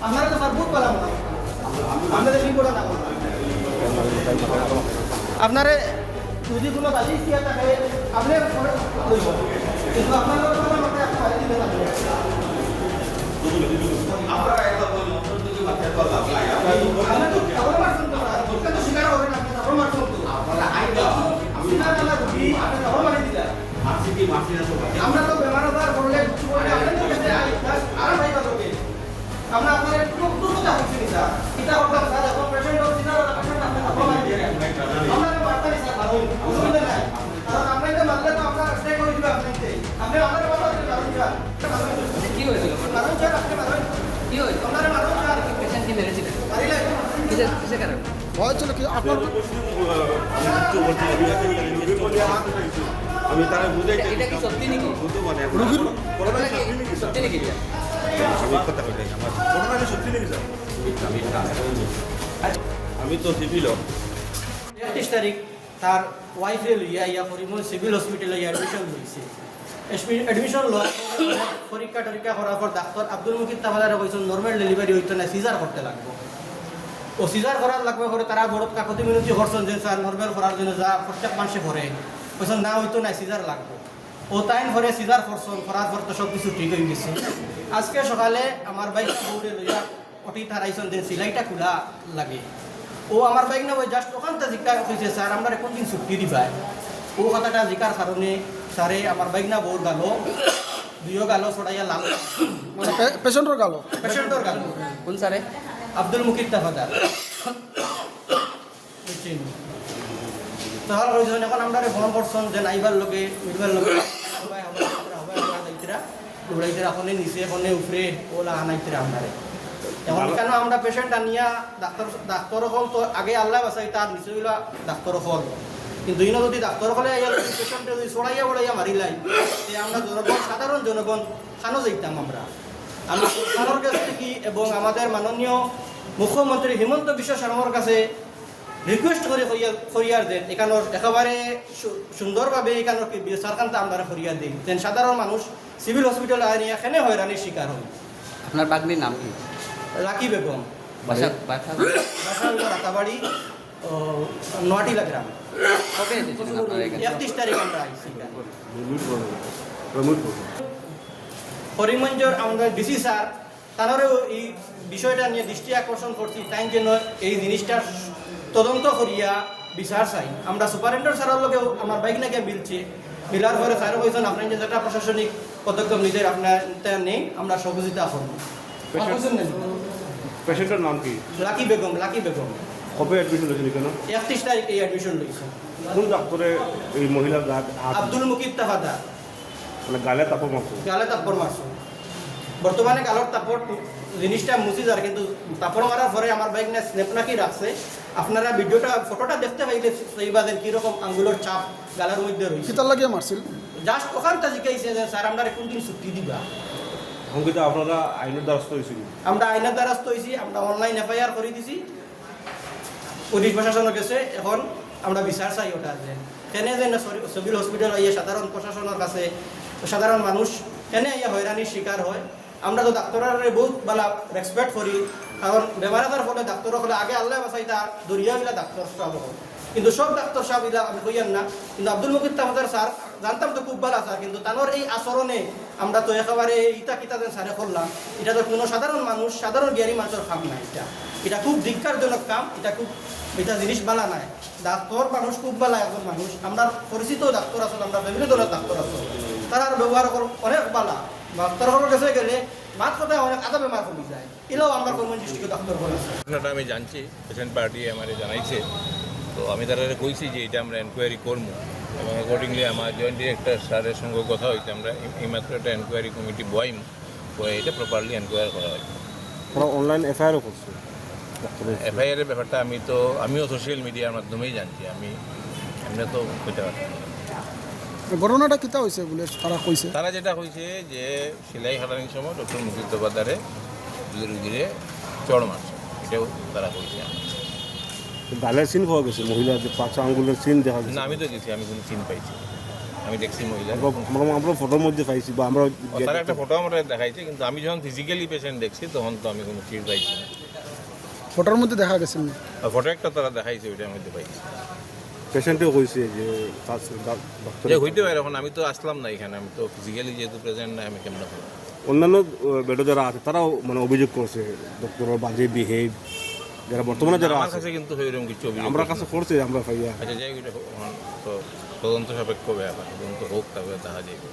আপনারা তো স্যার বুক পেলাম না আপনাদের রিপোর্ট না আপনারে যদি কোনো বাজি ইস্তিয়া থাকে আপনি লইব কিন্তু আপনারা দিতে না আমরা এটা বলবো যদি বাচ্চা কথা আমরা তো খবর মারছেন তো দোকান তো শিকার হবে না আপনি খবর মারছেন তো আপনারা আইবা আমি না না বুঝি আপনি খবর মারি দিলা মারছি কি মারছি না তো আমরা তো বেমার হওয়ার বললে কিছু বলে আপনাদের কাছে আর ভাই বাজোকে আমরা আপনার একটু কথা বলছি স্যার এটা কথা স্যার এখন পেশেন্ট হচ্ছে না পেশেন্ট আপনি খবর মারি দিয়ে আমরা তো বার্তাই স্যার ভালো বুঝতে না কারণ আমরা এটা মানলে তো আমরা স্টে করে দিব আপনাকে আপনি আমাদের কথা বলতে পারেন স্যার কি হয়েছিল কারণ স্যার আপনি মারুন কি হয়েছে আপনারা মারুন স্যার পেশেন্ট কি মেরেছিলেন পারিলে কিসের কারণে হয়েছিল কি আপনার আমি তারা বুঝাই এটা কি সত্যি নাকি বুঝতে পারে রোগীর সত্যি নাকি আমি কথা বলি আমার ঘটনাটা সত্যি নাকি স্যার? আমি তো সিভিল 31 তারিখ তার ওয়াইফে লইয়া ইয়া পরিমল সিভিল হসপিটালে অ্যাডমিশন হয়েছে এডমিশন লওয়ার পরীক্ষা টরীক্ষা করার পর ডাক্তার আব্দুল মুকিত তাবাদারে কইছেন নর্মাল ডেলিভারি হইতো না সিজার করতে লাগবে ও সিজার করার লাগবে করে তারা বড় কাকতি মিনতি করছেন যে স্যার নর্মাল করার জন্য যা প্রত্যেক মানুষে করে কইছেন না হইতো না সিজার লাগবে ও তাইন করে সিজার করছেন করার পর তো সব কিছু ঠিক হয়ে গেছে আজকে সকালে আমার বাইক দৌড়ে লইয়া অটি তারাইছেন যে সিলাইটা খোলা লাগে ও আমার বাইক না ওই জাস্ট ওখানটা জিজ্ঞাসা হয়েছে স্যার আমরা কোন দিন ছুটি দিবাই ও কথাটা জিজ্ঞার কারণে স্যারে আমার বাইক না বউর গালো দুইও গালো ছড়াইয়া লাল মানে পেশেন্টর গেল পেশেন্টর গালো কোন স্যারে আব্দুল মুকিত তাফাদার তাহলে ওই জন্য এখন আমরা ফোন করছেন যে নাইবার লোকে মিলবার লোকে দৌড়াইতে ফোনে নিচে ফোনে উপরে ওলা আনাইতে আপনারে এখন কেন আমরা পেশেন্ট আনিয়া ডাক্তার হল তো আগে আল্লাহ বাসাই তার নিচে হইলা ডাক্তার হল কিন্তু ইনো যদি ডাক্তার হলে পেশেন্টে যদি ছড়াইয়া বড়াইয়া মারিলাই আমরা জনগণ সাধারণ জনগণ খানো যাইতাম আমরা সরকারের কাছ থেকে এবং আমাদের মাননীয় মুখ্যমন্ত্রী হিমন্ত বিশ্ব শর্মার কাছে রিকোয়েস্ট করে করিয়ার দেন এখানোর একেবারে সুন্দরভাবে এখানোর সরকারটা আমরা করিয়া দিই যেন সাধারণ মানুষ সিভিল হসপিটালে আনি এখানে হয়রানির শিকার হয় আপনার বাগনির নাম কি লাকি বেগম বাসা রাতাবাড়ি নোয়াটিলা গ্রাম কবে এসেছিলেন আপনারা এখানে 31 তারিখ আমরা আইছি প্রমোট করিমগঞ্জের আমাদের ডিসি স্যার তারাও এই বিষয়টা নিয়ে দৃষ্টি আকর্ষণ করছি তাই জন্য এই জিনিসটা তদন্ত করিয়া বিচার চাই আমরা সুপারিনটেন্ডেন্ট স্যারের লগেও আমার বাইক নাকি মিলছে মিলার পরে স্যারও কইছেন আপনার যে যেটা প্রশাসনিক পদক্ষেপ নিজের আপনার নেই আমরা সহযোগিতা করব পেশেন্টের নাম কি লাকি বেগম কবে অ্যাডমিশন হয়েছিল কেন 31 তারিখ এই অ্যাডমিশন লইছে কোন ডাক্তারে এই মহিলার আব্দুল মুকিত তাফাদার মানে গালে তাপর মারছে গালে তাপ্পর মারছে বর্তমানে গালর তাপর জিনিসটা মুছি যার কিন্তু তাপর মারার পরে আমার বাইক না স্ন্যাপ নাকি রাখছে আপনারা ভিডিওটা ফটোটা দেখতে পাইলে সেই বাদের কীরকম আঙ্গুলের চাপ গালার মধ্যে রয়েছে কিতার লাগিয়ে মারছিল জাস্ট ওখানটা জিজ্ঞাসা যে স্যার আমরা কোন দিন ছুটি দিবা সংগীতা আপনারা আইনের দ্বারস্থ হয়েছিল আমরা আইনের দ্বারস্থ হয়েছি আমরা অনলাইন এফআইআর করে দিছি পুলিশ প্রশাসনের কাছে এখন আমরা বিচার চাই ওটা যে কেনে যে সিভিল হসপিটাল ইয়ে সাধারণ প্রশাসনের কাছে সাধারণ মানুষ কেনে ইয়ে হয়রানির শিকার হয় আমরা তো ডাক্তারের বহুত বেলা রেসপেক্ট করি কারণ বেমার আজার ফলে ডাক্তার হলে আগে আল্লাহ বাসাই তার দরিয়া গেলা ডাক্তার সাহেব কিন্তু সব ডাক্তার সাহেব ইলা আমি কইয়ান না কিন্তু আব্দুল মুকিত তাফাদার স্যার জানতাম তো খুব ভালো স্যার কিন্তু তানোর এই আচরণে আমরা তো একেবারে ইটা কিতা যেন স্যারে করলাম এটা তো কোনো সাধারণ মানুষ সাধারণ জ্ঞানী মানুষের কাম না এটা খুব ধিক্কারজনক কাম এটা জিনিস বালা নাই ডাক্তার মানুষ খুব বালা একজন মানুষ আমরা পরিচিত ডাক্তার আছেন আমরা বিভিন্ন ধরনের ডাক্তার আছেন তারা ব্যবহার অনেক বালা ডাক্তারের কাছে গেলে মাত কথা অনেক আদা বেমার কমে যায় এটাও আমরা কোনো ডিস্ট্রিক্ট ডাক্তার বলে ঘটনাটা আমি জানছি পেশেন্ট পার্টি আমার জানাইছে তো আমি তারা কইছি যে এটা আমরা এনকোয়ারি করবো এবং অ্যাকর্ডিংলি আমার জয়েন্ট ডিরেক্টর স্যারের সঙ্গে কথা হয়েছে আমরা এইমাত্র একটা এনকোয়ারি কমিটি বয়াইম বয়ে এটা প্রপারলি এনকোয়ারি করা হয় ওরা অনলাইন এফআইআরও করছে এফআইআরের ব্যাপারটা আমিও সোশ্যাল মিডিয়ার মাধ্যমেই জানছি আমি তো কইতে পারি ঘটনাটা কিতা হয়েছে বলে তারা কইছে তারা যেটা হয়েছে যে সেলাই হাঁটানির সময় ডক্টর মুকিত তাফাদারে রুগীরে চড় মারছে এটাও তারা কইছে গালের সিন পাওয়া গেছে মহিলার যে 5 আঙ্গুলের সিন দেখা গেছে না আমি তো গেছি আমি কোনো চিন পাইছি আমি দেখছি মহিলা আমরা ফটোর মধ্যে পাইছি বা আমরা তার একটা ফটো আমরা দেখাইছে, কিন্তু আমি যখন ফিজিক্যালি পেশেন্ট দেখছি তখন তো আমি কোনো ফিল পাইছি না। ফটোর মধ্যে দেখা গেছিল না আর ফটো একটা তারা দেখাইছে, ওইটার মধ্যে পাইছি। পেশেন্টেও কইছে যে ডাক্তার যে হইতে পারে, এখন আমি তো আসলাম না এখানে, আমি তো ফিজিক্যালি যেহেতু প্রেজেন্ট না, আমি কেমন করবো। অন্যান্য বেডে যারা আছে তারাও মানে অভিযোগ করছে ডক্টরের বাজে বিহেভ, যারা বর্তমানে যারা আমার আছে কাছে কিন্তু ওইরকম কিছু অভিযোগ আমরা করছে কাছে করছে আমরা পাইয়া না। আচ্ছা যাই, ওইটা তো তদন্ত সাপেক্ষ ব্যাপার, তদন্ত হোক, তারপরে দেখা যাবে।